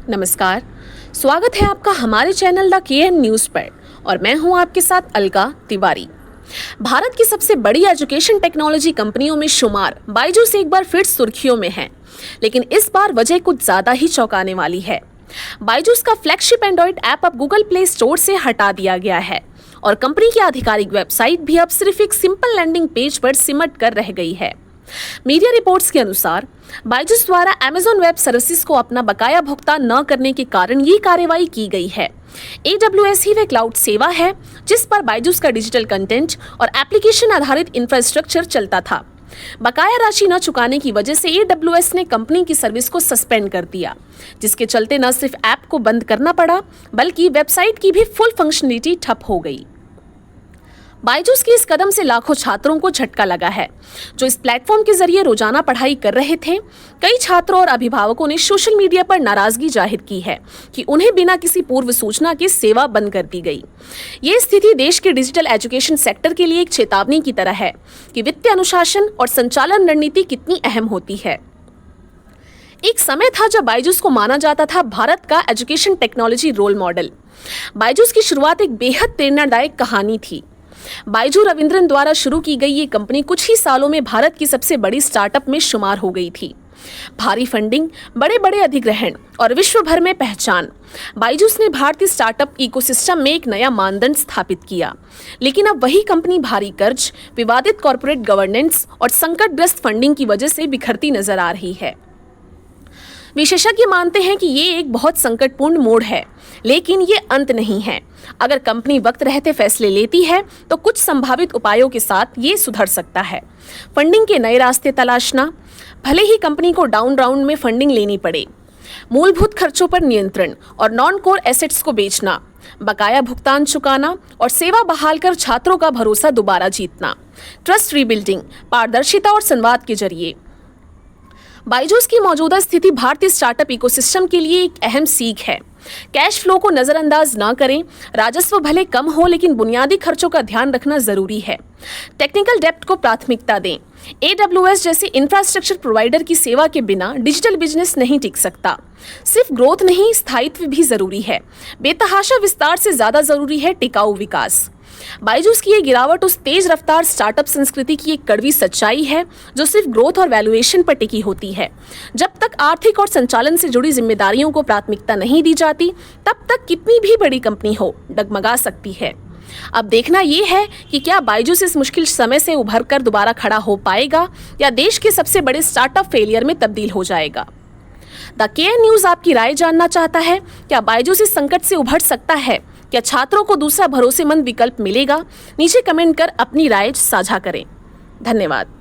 नमस्कार, स्वागत है आपका हमारे चैनल द केएन न्यूज़ पर और मैं हूं आपके साथ अलका तिवारी। भारत की सबसे बड़ी एजुकेशन टेक्नोलॉजी कंपनियों में शुमार बायजूस एक बार फिर सुर्खियों में है, लेकिन इस बार वजह कुछ ज्यादा ही चौंकाने वाली है। बायजूस का फ्लैगशिप एंड्रॉइड ऐप अब गूगल प्ले स्टोर से हटा दिया गया है और कंपनी की आधिकारिक वेबसाइट भी अब सिर्फ एक सिंपल लैंडिंग पेज पर सिमट कर रह गई है। मीडिया रिपोर्ट्स के अनुसार बायजूस द्वारा अमेज़न वेब सर्विसेज को अपना बकाया भुगतान न करने के कारण ये कार्रवाई की गई है। AWS ही वे क्लाउड सेवा है जिस पर बायजूस का डिजिटल कंटेंट और एप्लीकेशन आधारित इंफ्रास्ट्रक्चर चलता था। बकाया राशि न चुकाने की वजह से AWS ने कंपनी की सर्विस को सस्पेंड कर दिया, जिसके चलते न सिर्फ ऐप को बंद करना पड़ा बल्कि वेबसाइट की भी फुल फंक्शनलिटी ठप हो गई। बायजूस के इस कदम से लाखों छात्रों को झटका लगा है जो इस प्लेटफॉर्म के जरिए रोजाना पढ़ाई कर रहे थे। कई छात्रों और अभिभावकों ने सोशल मीडिया पर नाराजगी जाहिर की है कि उन्हें बिना किसी पूर्व सूचना के सेवा बंद कर दी गई। ये स्थिति देश के डिजिटल एजुकेशन सेक्टर के लिए एक चेतावनी की तरह है कि वित्तीय अनुशासन और संचालन रणनीति कितनी अहम होती है। एक समय था जब बायजूस को माना जाता था भारत का education technology role model. Byju's की शुरुआत एक बेहद प्रेरणादायक कहानी थी। बायजू रविंद्रन द्वारा शुरू की गई ये कंपनी कुछ ही सालों में भारत की सबसे बड़ी स्टार्टअप में शुमार हो गई थी। भारी फंडिंग, बड़े बड़े अधिग्रहण और विश्व भर में पहचान, बायजूस ने भारतीय स्टार्टअप इकोसिस्टम में एक नया मानदंड स्थापित किया। लेकिन अब वही कंपनी भारी कर्ज, विवादित कॉर्पोरेट गवर्नेंस और संकटग्रस्त फंडिंग की वजह से बिखरती नजर आ रही है। विशेषज्ञ मानते हैं कि ये एक बहुत संकटपूर्ण मोड़ है, लेकिन ये अंत नहीं है। अगर कंपनी वक्त रहते फैसले लेती है तो कुछ संभावित उपायों के साथ ये सुधर सकता है। फंडिंग के नए रास्ते तलाशना, भले ही कंपनी को डाउन राउंड में फंडिंग लेनी पड़े, मूलभूत खर्चों पर नियंत्रण और नॉन कोर एसेट्स को बेचना, बकाया भुगतान चुकाना और सेवा बहाल कर छात्रों का भरोसा दोबारा जीतना, ट्रस्ट रीबिल्डिंग, पारदर्शिता और संवाद के जरिए। बायजूस की मौजूदा स्थिति भारतीय स्टार्टअप इकोसिस्टम के लिए एक अहम सीख है। कैश फ्लो को नजरअंदाज न करें। राजस्व भले कम हो लेकिन बुनियादी खर्चों का ध्यान रखना जरूरी है। टेक्निकल डेप्थ को प्राथमिकता दें। AWS जैसे इंफ्रास्ट्रक्चर प्रोवाइडर की सेवा के बिना डिजिटल बिजनेस नहीं टिक सकता। सिर्फ ग्रोथ नहीं, स्थायित्व भी जरूरी है। बेतहाशा विस्तार से ज्यादा जरूरी है टिकाऊ विकास। बायजूस की ये गिरावट उस तेज रफ्तार स्टार्टअप संस्कृति की एक कड़वी सच्चाई है जो सिर्फ ग्रोथ और वैल्यूएशन पर टिकी होती है। जब तक आर्थिक और संचालन से जुड़ी जिम्मेदारियों को प्राथमिकता नहीं दी जाती, तब तक कितनी भी बड़ी कंपनी हो, डगमगा सकती है। अब देखना ये है कि क्या बायजूस इस मुश्किल समय से उभर कर दोबारा खड़ा हो पाएगा या देश के सबसे बड़े स्टार्टअप फेलियर में तब्दील हो जाएगा। द केएन न्यूज़ आपकी राय जानना चाहता है। क्या बायजूस इस संकट से उभर सकता है? क्या छात्रों को दूसरा भरोसेमंद विकल्प मिलेगा? नीचे कमेंट कर अपनी राय साझा करें। धन्यवाद।